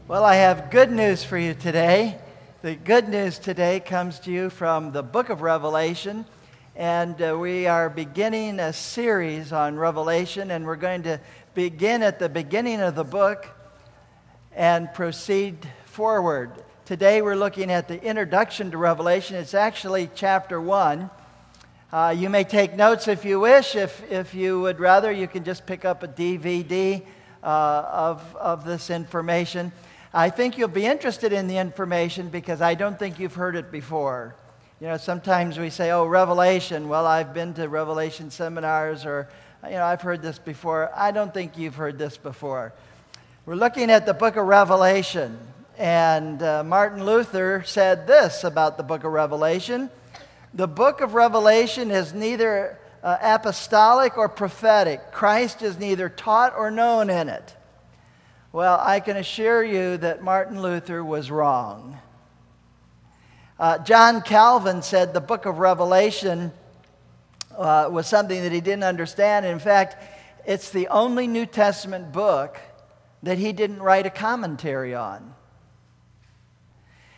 Well, I have good news for you today. The good news today comes to you from the book of Revelation, and we are beginning a series on Revelation, and we're going to begin at the beginning of the book and proceed forward. Today we're looking at the introduction to Revelation. It's actually chapter 1. You may take notes if you wish. If you would rather, you can just pick up a DVD of this information. I think you'll be interested in the information because I don't think you've heard it before. You know, sometimes we say, oh, Revelation. Well, I've been to Revelation seminars, or, I've heard this before. I don't think you've heard this before. We're looking at the book of Revelation, and Martin Luther said this about the book of Revelation. The book of Revelation is neither apostolic or prophetic. Christ is neither taught or known in it. Well, I can assure you that Martin Luther was wrong. John Calvin said the book of Revelation was something that he didn't understand. In fact, it's the only New Testament book that he didn't write a commentary on.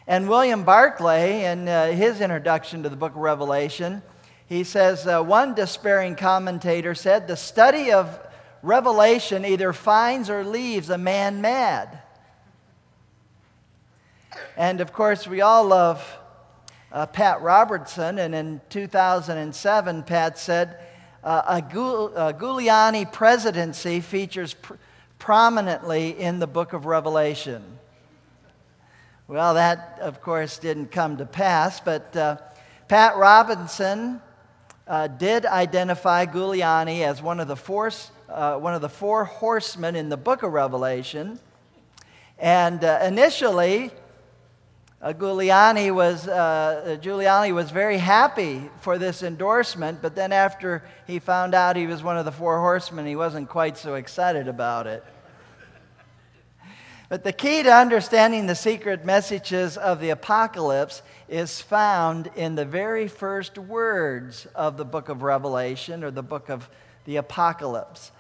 And William Barclay, in his introduction to the book of Revelation, he says, one despairing commentator said, the study of Revelation either finds or leaves a man mad. And of course, we all love Pat Robertson, and in 2007, Pat said, a Giuliani presidency features prominently in the book of Revelation. Well, that, of course, didn't come to pass, but Pat Robertson did identify Giuliani as one of the four horsemen in the book of Revelation. And initially, Giuliani was very happy for this endorsement, but then after he found out he was one of the four horsemen, he wasn't quite so excited about it. But the key to understanding the secret messages of the apocalypse is found in the very first words of the book of Revelation, or the book of the apocalypse.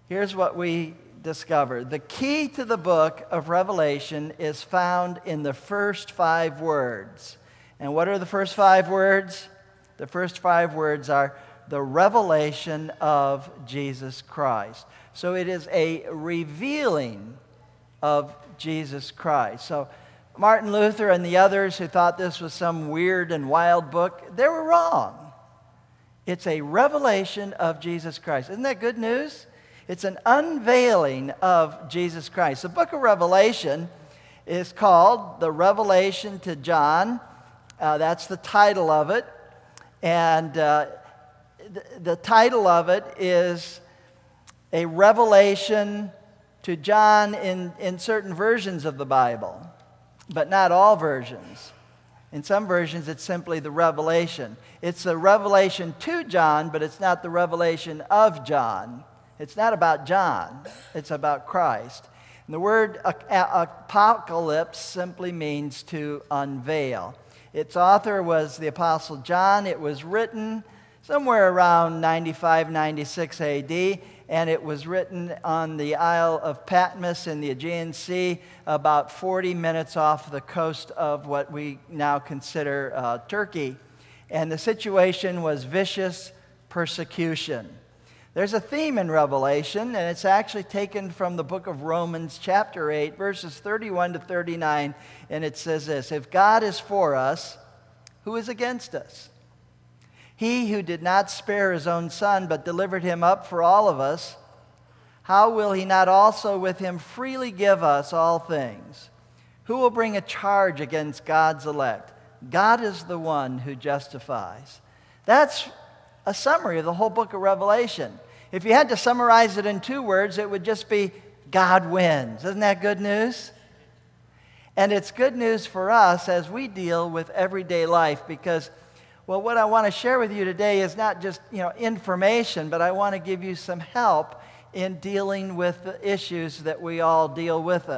Here's what we discover. The key to the book of Revelation is found in the first 5 words. And what are the first 5 words? The first 5 words are the revelation of Jesus Christ. So it is a revealing of Jesus Christ. So Martin Luther and the others who thought this was some weird and wild book, they were wrong. It's a revelation of Jesus Christ. Isn't that good news? It's an unveiling of Jesus Christ. The book of Revelation is called The Revelation to John. That's the title of it. And the title of it is a revelation to John in certain versions of the Bible, but not all versions. In some versions, it's simply the revelation. It's a revelation to John, but it's not the revelation of John. It's not about John. It's about Christ. And the word apocalypse simply means to unveil. Its author was the Apostle John. It was written somewhere around 95, 96 AD, and it was written on the Isle of Patmos in the Aegean Sea, about 40 minutes off the coast of what we now consider Turkey. And the situation was vicious persecution. There's a theme in Revelation, and it's actually taken from the book of Romans, chapter 8, verses 31 to 39, and it says this: if God is for us, who is against us? He who did not spare his own son, but delivered him up for all of us, how will he not also with him freely give us all things? Who will bring a charge against God's elect? God is the one who justifies. That's a summary of the whole book of Revelation. If you had to summarize it in 2 words, it would just be God wins. Isn't that good news? And it's good news for us as we deal with everyday life, because, well, what I want to share with you today is not just, information, but I want to give you some help in dealing with the issues that we all deal with.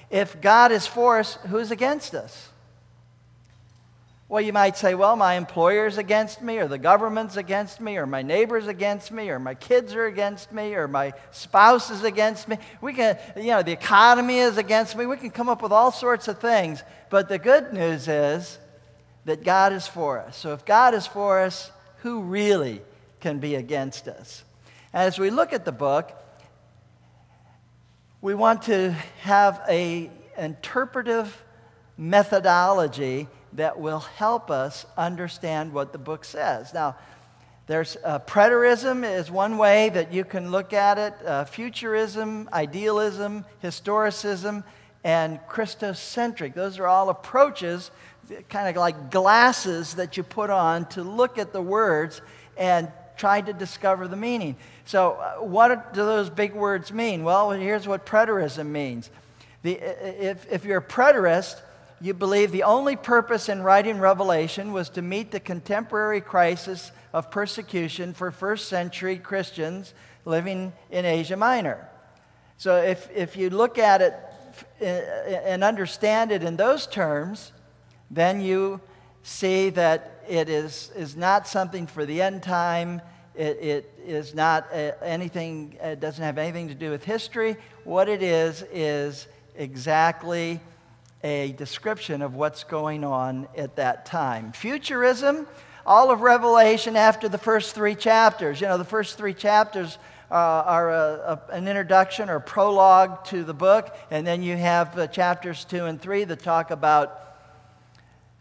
If God is for us, who's against us? Well, you might say, well, my employer's against me, or the government's against me, or my neighbor's against me, or my kids are against me, or my spouse is against me. We can, the economy is against me. We can come up with all sorts of things. But the good news is that God is for us. So if God is for us, who really can be against us? As we look at the book, we want to have an interpretive methodology that will help us understand what the book says. Now, there's preterism is one way that you can look at it, futurism, idealism, historicism, and Christocentric. Those are all approaches, kind of like glasses that you put on to look at the words and try to discover the meaning. So what do those big words mean? Well, here's what preterism means. If you're a preterist, you believe the only purpose in writing Revelation was to meet the contemporary crisis of persecution for first century Christians living in Asia Minor. So if you look at it and understand it in those terms, then you see that it is not something for the end time. It is not anything, it doesn't have anything to do with history. What it is exactly a description of what's going on at that time. Futurism, all of Revelation after the first 3 chapters. The first 3 chapters are an introduction or prologue to the book, and then you have chapters 2 and 3 that talk about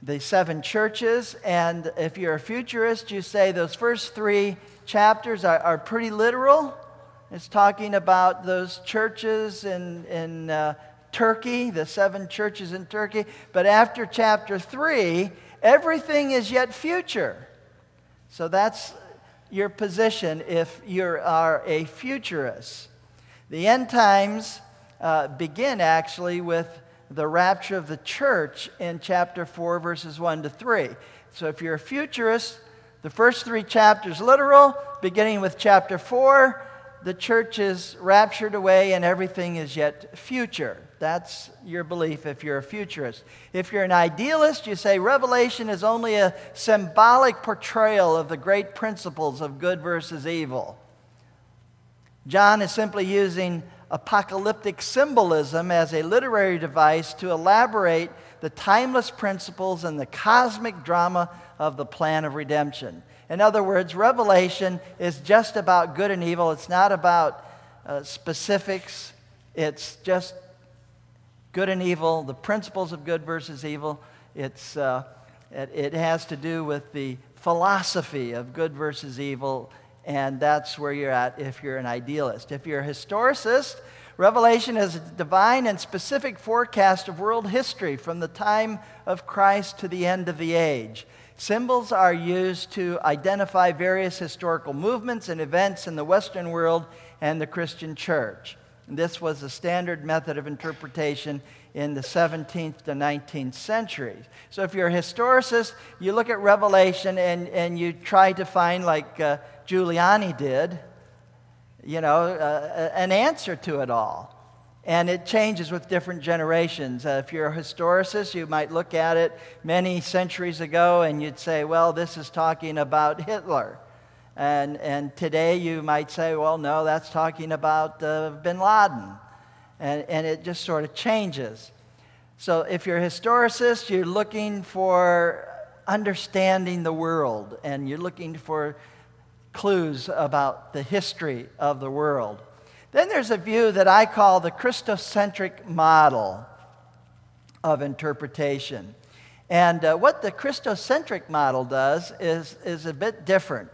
the 7 churches. And if you're a futurist, you say those first 3 chapters are pretty literal. It's talking about those churches in Turkey, the 7 churches in Turkey. But after chapter 3, everything is yet future. So that's your position if you are a futurist. The end times begin actually with the rapture of the church in chapter 4, verses 1 to 3. So if you're a futurist, the first 3 chapters literal, beginning with chapter 4, the church is raptured away and everything is yet future. That's your belief if you're a futurist. If you're an idealist, you say Revelation is only a symbolic portrayal of the great principles of good versus evil. John is simply using apocalyptic symbolism as a literary device to elaborate the timeless principles and the cosmic drama of the plan of redemption. In other words, Revelation is just about good and evil. It's not about specifics. It's just good and evil, the principles of good versus evil. It has to do with the philosophy of good versus evil, and that's where you're at if you're an idealist. If you're a historicist, Revelation is a divine and specific forecast of world history from the time of Christ to the end of the age. Symbols are used to identify various historical movements and events in the Western world and the Christian church. This was a standard method of interpretation in the 17th to 19th centuries. So if you're a historicist, you look at Revelation and you try to find, like Giuliani did, an answer to it all. And it changes with different generations. If you're a historicist, you might look at it many centuries ago and you'd say, well, this is talking about Hitler. And today you might say, well, no, that's talking about bin Laden. And it just sort of changes. So if you're a historicist, you're looking for understanding the world, and you're looking for clues about the history of the world. Then there's a view that I call the Christocentric model of interpretation. And what the Christocentric model does is a bit different.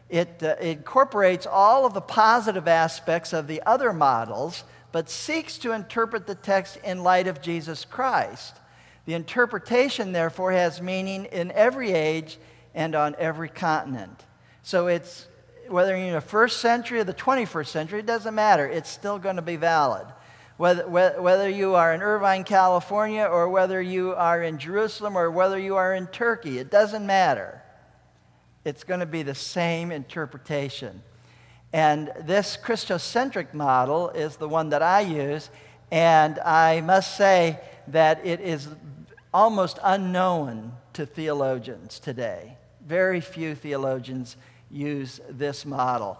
It incorporates all of the positive aspects of the other models, but seeks to interpret the text in light of Jesus Christ. The interpretation, therefore, has meaning in every age and on every continent. So it's whether you're in the first century or the 21st century, it doesn't matter. It's still going to be valid. Whether you are in Irvine, California, or whether you are in Jerusalem, or whether you are in Turkey, it doesn't matter. It's going to be the same interpretation. And this Christocentric model is the one that I use, and I must say that it is almost unknown to theologians today. Very few theologians use this model.